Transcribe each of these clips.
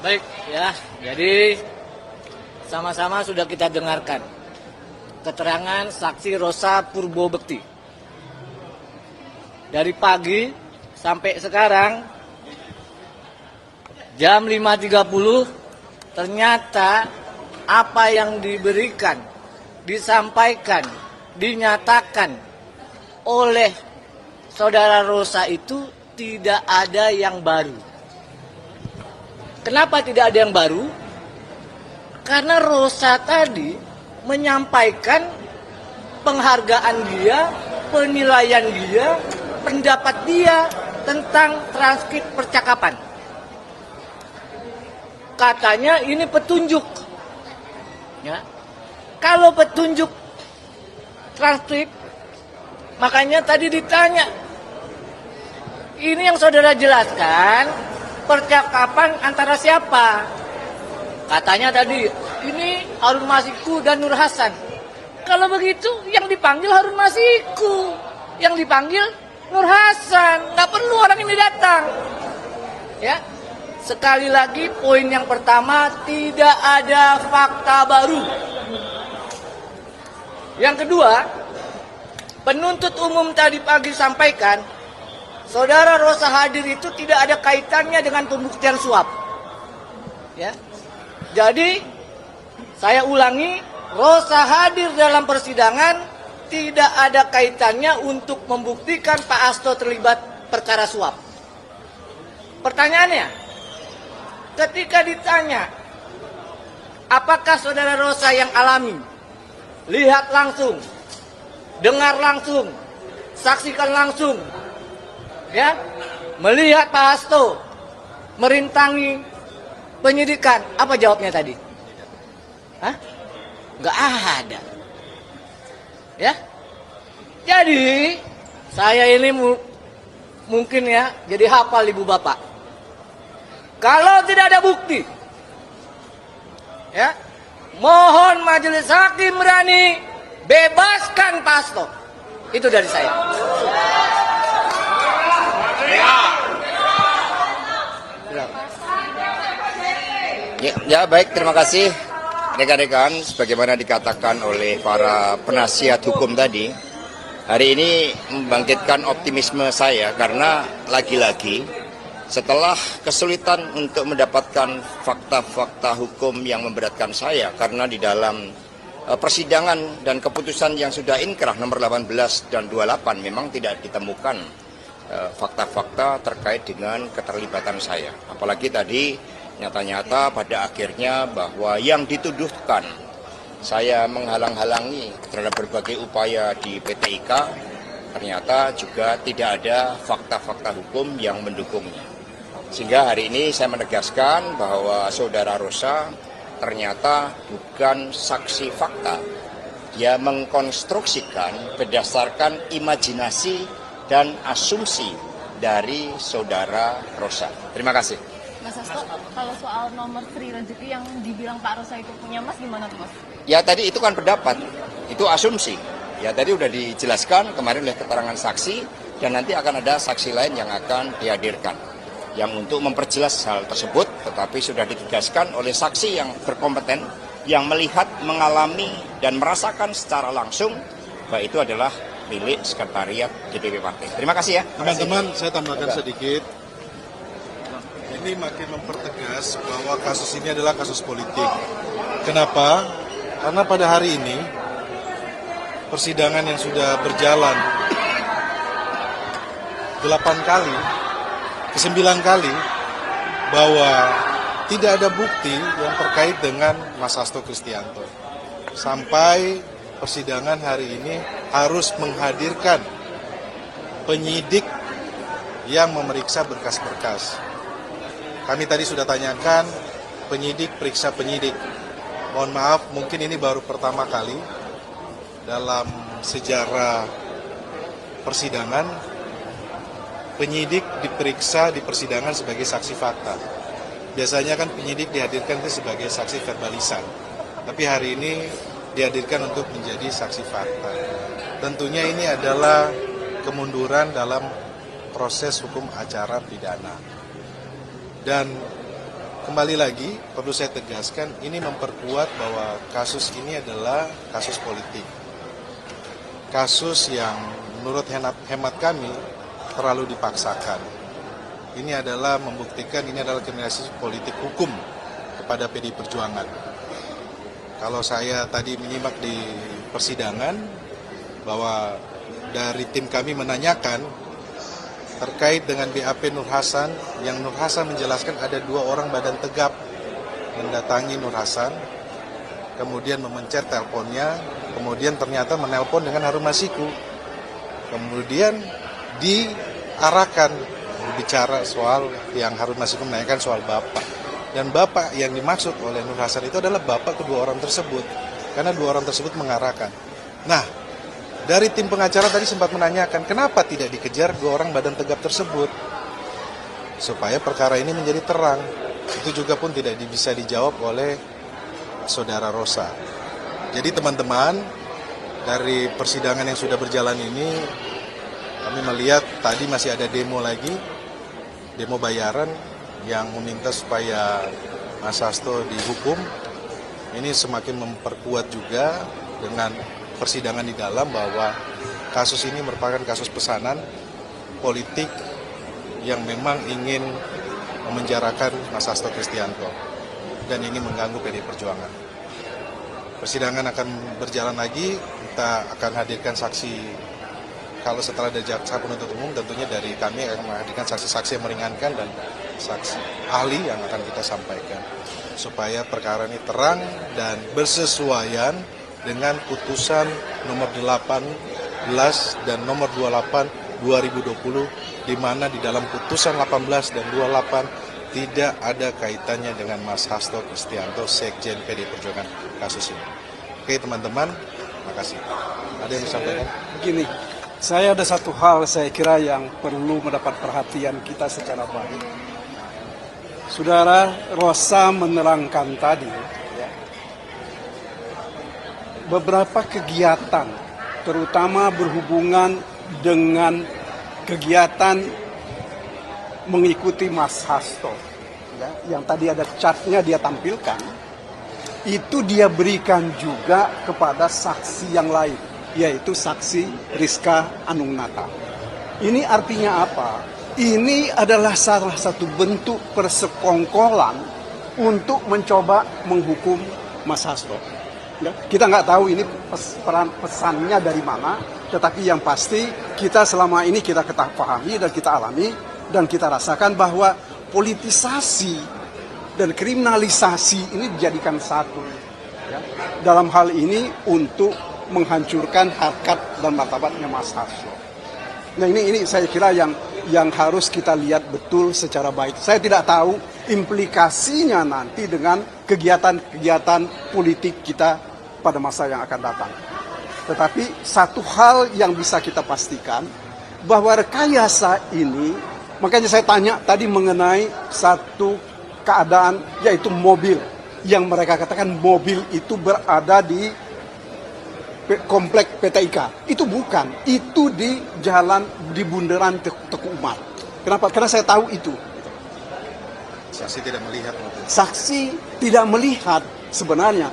Baik ya, jadi sama-sama sudah kita dengarkan keterangan saksi Rosa Purbobekti. Dari pagi sampai sekarang jam 5.30 ternyata apa yang diberikan, disampaikan, dinyatakan oleh saudara Rosa itu tidak ada yang baru. Kenapa tidak ada yang baru? Karena Rosa tadi menyampaikan penghargaan dia, penilaian dia, pendapat dia tentang transkrip percakapan. Katanya ini petunjuk. Ya. Kalau petunjuk transkrip, makanya tadi ditanya. Ini yang saudara jelaskan percakapan antara siapa? Katanya tadi, ini Harun Masiku dan Nur Hasan. Kalau begitu, yang dipanggil Harun Masiku. Yang dipanggil Nur Hasan. Nggak perlu orang ini datang. Ya, sekali lagi poin yang pertama, tidak ada fakta baru. Yang kedua, penuntut umum tadi pagi sampaikan, saudara Rosa hadir itu tidak ada kaitannya dengan pembuktian suap. Ya. Jadi, saya ulangi, Rosa hadir dalam persidangan tidak ada kaitannya untuk membuktikan Pak Hasto terlibat perkara suap. Pertanyaannya, ketika ditanya, apakah saudara Rosa yang alami, lihat langsung, dengar langsung, saksikan langsung, ya, melihat Pak Hasto merintangi penyidikan, apa jawabnya tadi? Hah? Nggak ada. Ya. Jadi saya ini mungkin ya jadi hafal ibu bapak. Kalau tidak ada bukti, ya, mohon majelis hakim berani bebaskan Pak Hasto. Itu dari saya. Ya, baik, terima kasih rekan-rekan. Sebagaimana dikatakan oleh para penasihat hukum tadi, hari ini membangkitkan optimisme saya karena lagi-lagi setelah kesulitan untuk mendapatkan fakta-fakta hukum yang memberatkan saya karena di dalam persidangan dan keputusan yang sudah inkrah nomor 18 dan 28 memang tidak ditemukan fakta-fakta terkait dengan keterlibatan saya. Apalagi tadi nyata-nyata pada akhirnya bahwa yang dituduhkan saya menghalang-halangi terhadap berbagai upaya di PT IKA ternyata juga tidak ada fakta-fakta hukum yang mendukungnya. Sehingga hari ini saya menegaskan bahwa saudara Rosa ternyata bukan saksi fakta. Dia mengkonstruksikan berdasarkan imajinasi dan asumsi dari saudara Rosa. Terima kasih. Mas Hasto, kalau soal nomor Sri Rezeki yang dibilang Pak Rosa itu punya Mas, gimana tuh Mas? Ya tadi itu kan pendapat, itu asumsi. Ya tadi udah dijelaskan kemarin oleh keterangan saksi dan nanti akan ada saksi lain yang akan dihadirkan. Yang untuk memperjelas hal tersebut, tetapi sudah ditegaskan oleh saksi yang berkompeten, yang melihat, mengalami, dan merasakan secara langsung bahwa itu adalah milik sekretariat DPP Partai. Terima kasih ya. Teman-teman, saya tambahkan sedikit. Ini makin mempertegas bahwa kasus ini adalah kasus politik. Kenapa? Karena pada hari ini persidangan yang sudah berjalan 8 kali, ke-9 kali, bahwa tidak ada bukti yang terkait dengan Mas Hasto Kristianto. Sampai persidangan hari ini harus menghadirkan penyidik yang memeriksa berkas-berkas. Kami tadi sudah tanyakan, penyidik periksa penyidik. Mohon maaf, mungkin ini baru pertama kali dalam sejarah persidangan, penyidik diperiksa di persidangan sebagai saksi fakta. Biasanya kan penyidik dihadirkan itu sebagai saksi verbalisan. Tapi hari ini dihadirkan untuk menjadi saksi fakta. Tentunya ini adalah kemunduran dalam proses hukum acara pidana. Dan kembali lagi perlu saya tegaskan, ini memperkuat bahwa kasus ini adalah kasus politik. Kasus yang menurut hemat kami terlalu dipaksakan. Ini adalah membuktikan ini adalah kriminalisasi politik hukum kepada PDI Perjuangan. Kalau saya tadi menyimak di persidangan bahwa dari tim kami menanyakan terkait dengan BAP Nur Hasan, yang Nur Hasan menjelaskan ada 2 orang badan tegap mendatangi Nur Hasan, kemudian memencet teleponnya, kemudian ternyata menelpon dengan Harun Masiku, kemudian diarahkan berbicara soal yang Harun Masiku menanyakan soal bapak, dan bapak yang dimaksud oleh Nur Hasan itu adalah bapak kedua orang tersebut, karena 2 orang tersebut mengarahkan. Nah, dari tim pengacara tadi sempat menanyakan kenapa tidak dikejar 2 orang badan tegap tersebut supaya perkara ini menjadi terang. Itu juga pun tidak bisa dijawab oleh saudara Rosa. Jadi teman-teman, dari persidangan yang sudah berjalan ini kami melihat tadi masih ada demo lagi, demo bayaran yang meminta supaya Mas Hasto dihukum. Ini semakin memperkuat juga dengan persidangan di dalam bahwa kasus ini merupakan kasus pesanan politik yang memang ingin memenjarakan Mas Hasto Kristianto dan ingin mengganggu PDI Perjuangan. Persidangan akan berjalan lagi, kita akan hadirkan saksi, kalau setelah ada jaksa penuntut umum tentunya dari kami akan menghadirkan saksi-saksi yang meringankan dan saksi ahli yang akan kita sampaikan supaya perkara ini terang dan bersesuaian dengan putusan nomor 18 dan nomor 28 2020, di mana di dalam putusan 18 dan 28 tidak ada kaitannya dengan Mas Hasto Kristianto, Sekjen PDI Perjuangan kasus ini. Oke teman-teman, makasih. Ada yang disampaikan? Begini, saya ada satu hal saya kira yang perlu mendapat perhatian kita secara baik. Saudara Rosa menerangkan tadi, ya, beberapa kegiatan, terutama berhubungan dengan kegiatan mengikuti Mas Hasto, ya, yang tadi ada chartnya dia tampilkan, itu dia berikan juga kepada saksi yang lain, yaitu saksi Rizka Anungnata. Ini artinya apa? Ini adalah salah satu bentuk persekongkolan untuk mencoba menghukum Mas Hasto. Ya, kita nggak tahu ini pesannya dari mana, tetapi yang pasti kita selama ini kita pahami dan kita alami dan kita rasakan bahwa politisasi dan kriminalisasi ini dijadikan satu, ya, dalam hal ini untuk menghancurkan harkat dan martabatnya Mas Hasto. Nah ini saya kira yang harus kita lihat betul secara baik. Saya tidak tahu implikasinya nanti dengan kegiatan-kegiatan politik kita pada masa yang akan datang. Tetapi satu hal yang bisa kita pastikan bahwa rekayasa ini, makanya saya tanya tadi mengenai satu keadaan yaitu mobil yang mereka katakan mobil itu berada di komplek PT IKA. Itu bukan, itu di jalan di bundaran Teku Umar. Kenapa? Karena saya tahu itu. Saksi tidak melihat mobil. Saksi tidak melihat sebenarnya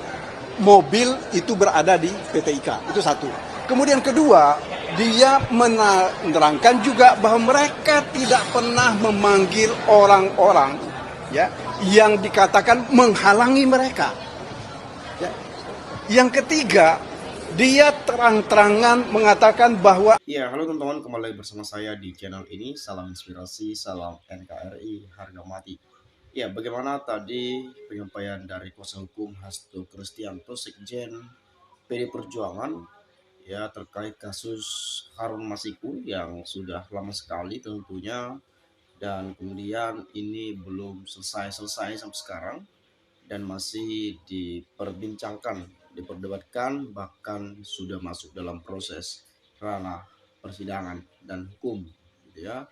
mobil itu berada di PT IKA. Itu satu. Kemudian kedua, dia menerangkan juga bahwa mereka tidak pernah memanggil orang-orang, ya, yang dikatakan menghalangi mereka. Ya. Yang ketiga, dia terang-terangan mengatakan bahwa halo teman-teman, kembali bersama saya di channel ini. Salam inspirasi, salam NKRI, harga mati. Bagaimana tadi penyampaian dari kuasa hukum Hasto Kristianto, Sekjen PDI Perjuangan, terkait kasus Harun Masiku yang sudah lama sekali tentunya, dan kemudian ini belum selesai sampai sekarang dan masih diperdebatkan, bahkan sudah masuk dalam proses ranah persidangan dan hukum, gitu ya.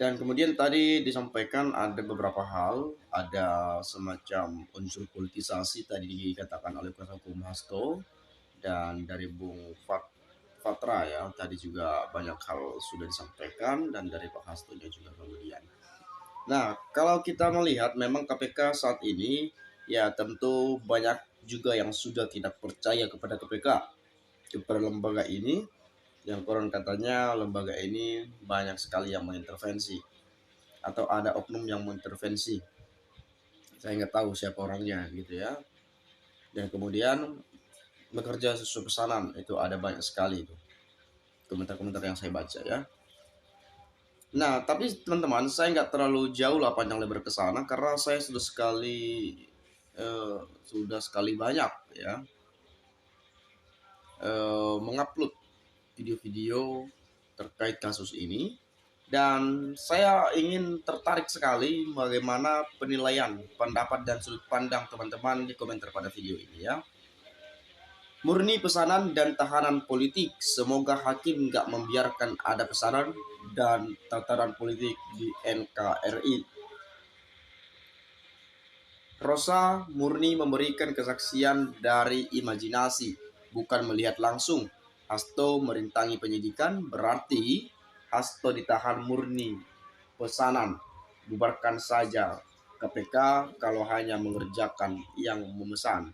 Dan kemudian tadi disampaikan ada beberapa hal, ada semacam unsur politisasi tadi dikatakan oleh kuasa hukum Hasto, dan dari Bung Fatra tadi juga banyak hal sudah disampaikan, dan dari Pak Hasto juga kemudian. Nah, kalau kita melihat memang KPK saat ini ya tentu banyak juga yang sudah tidak percaya kepada KPK, kepada lembaga ini, yang konon katanya lembaga ini banyak sekali yang mengintervensi atau ada oknum yang mengintervensi. Saya nggak tahu siapa orangnya gitu ya. Dan kemudian bekerja sesuai pesanan itu ada banyak sekali itu komentar-komentar yang saya baca ya. Nah, tapi teman-teman, saya nggak terlalu jauh lah panjang lebar ke sana karena saya sudah sekali banyak ya mengupload video-video terkait kasus ini, dan saya ingin tertarik sekali bagaimana penilaian, pendapat dan sudut pandang teman-teman di komentar pada video ini ya. Murni pesanan dan tahanan politik. Semoga hakim nggak membiarkan ada pesanan dan tataran politik di NKRI. Rosa murni memberikan kesaksian dari imajinasi, bukan melihat langsung. Hasto merintangi penyidikan, berarti Hasto ditahan murni pesanan. Bubarkan saja KPK kalau hanya mengerjakan yang memesan.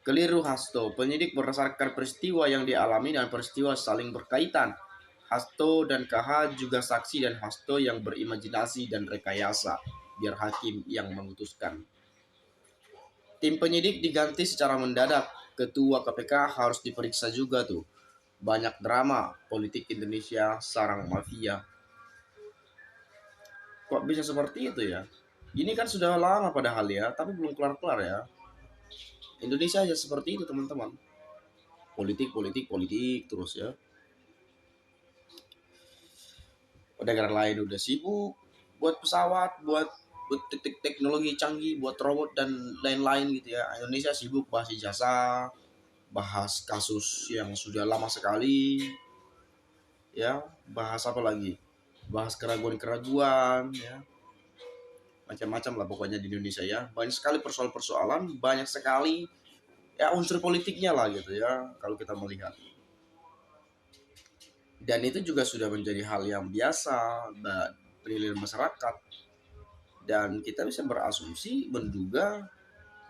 Keliru Hasto, penyidik berdasarkan peristiwa yang dialami dan peristiwa saling berkaitan. Hasto dan KH juga saksi dan Hasto yang berimajinasi dan rekayasa, biar hakim yang memutuskan. Tim penyidik diganti secara mendadak, ketua KPK harus diperiksa juga tuh. Banyak drama, politik Indonesia sarang mafia. Kok bisa seperti itu ya? Ini kan sudah lama padahal ya, tapi belum kelar-kelar ya. Indonesia aja seperti itu teman-teman. Politik terus ya. Negara lain udah sibuk buat pesawat, buat teknologi canggih, buat robot dan lain-lain gitu ya. Indonesia sibuk bahas ijazah, bahas kasus yang sudah lama sekali, ya. Bahas apa lagi? Bahas keraguan-keraguan, ya. Macam-macam lah pokoknya di Indonesia ya. Banyak sekali persoalan-persoalan, banyak sekali ya unsur politiknya lah gitu ya kalau kita melihat. Dan itu juga sudah menjadi hal yang biasa penilaian masyarakat. Dan kita bisa berasumsi, menduga,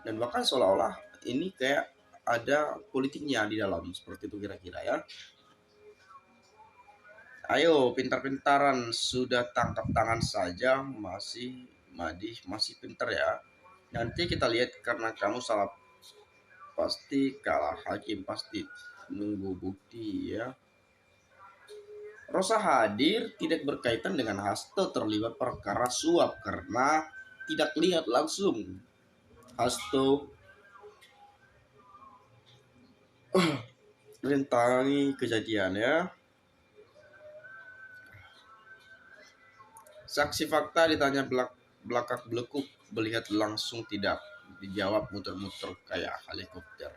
dan bahkan seolah-olah ini kayak ada politiknya di dalam, seperti itu kira-kira ya. Ayo, pintar-pintaran, sudah tangkap tangan saja, masih pintar ya. Nanti kita lihat karena kamu salah pasti kalah, hakim pasti nunggu bukti ya. Rosa hadir tidak berkaitan dengan Hasto terlibat perkara suap karena tidak lihat langsung Hasto rintangi kejadian ya. Saksi fakta ditanya belakang belekuk, melihat langsung tidak, dijawab muter-muter kayak helikopter.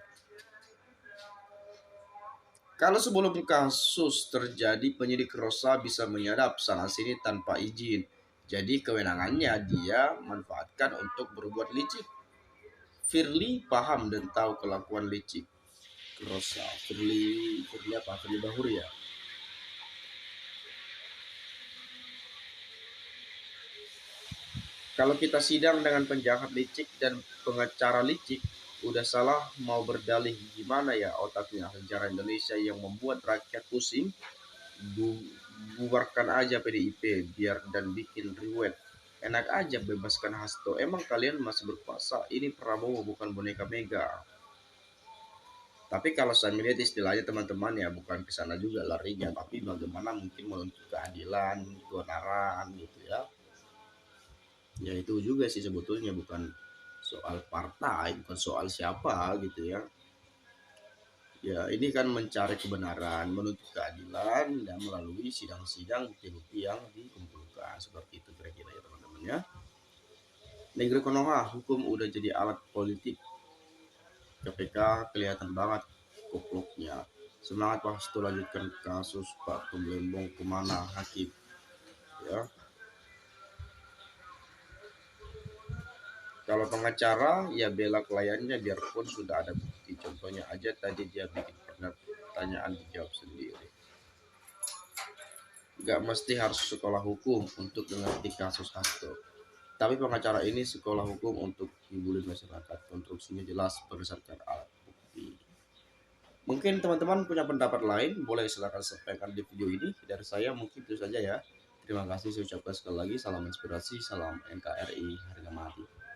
Kalau sebelum kasus terjadi, penyidik Rosa bisa menyadap sana-sini tanpa izin. Jadi kewenangannya dia manfaatkan untuk berbuat licik. Firly paham dan tahu kelakuan licik Rosa. Firly apa? Firly Bahuri ya. Kalau kita sidang dengan penjahat licik dan pengacara licik, udah salah mau berdalih gimana ya otaknya sejarah Indonesia yang membuat rakyat pusing. Bubarkan aja PDIP biar dan bikin riwet. Enak aja bebaskan Hasto. Emang kalian masih berkuasa? Ini Prabowo bukan boneka Mega. Tapi kalau saya melihat istilahnya teman-teman ya bukan ke sana juga larinya, tapi bagaimana mungkin menuntut keadilan, kebenaran gitu ya. Ya itu juga sih sebetulnya, bukan soal partai, bukan soal siapa gitu ya. Ya ini kan mencari kebenaran, menuntut keadilan dan melalui sidang-sidang bukti-bukti yang dikumpulkan, seperti itu kira-kira ya teman-teman ya. Negeri Konoha, hukum udah jadi alat politik. KPK kelihatan banget koploknya. Semangat Pak Hasto, lanjutkan kasus Pak Pembelembong kemana hakim ya. Kalau pengacara ya bela kliennya biarpun sudah ada bukti. Contohnya aja tadi dia bikin pertanyaan dijawab sendiri. gak mesti harus sekolah hukum untuk mengerti kasus Hasto. Tapi pengacara ini sekolah hukum untuk hibulin masyarakat. Konstruksinya jelas berdasarkan alat bukti. Mungkin teman-teman punya pendapat lain, boleh silakan sampaikan di video ini. Dari saya mungkin itu saja ya. Terima kasih, saya ucapkan sekali lagi salam inspirasi, salam NKRI harga mati.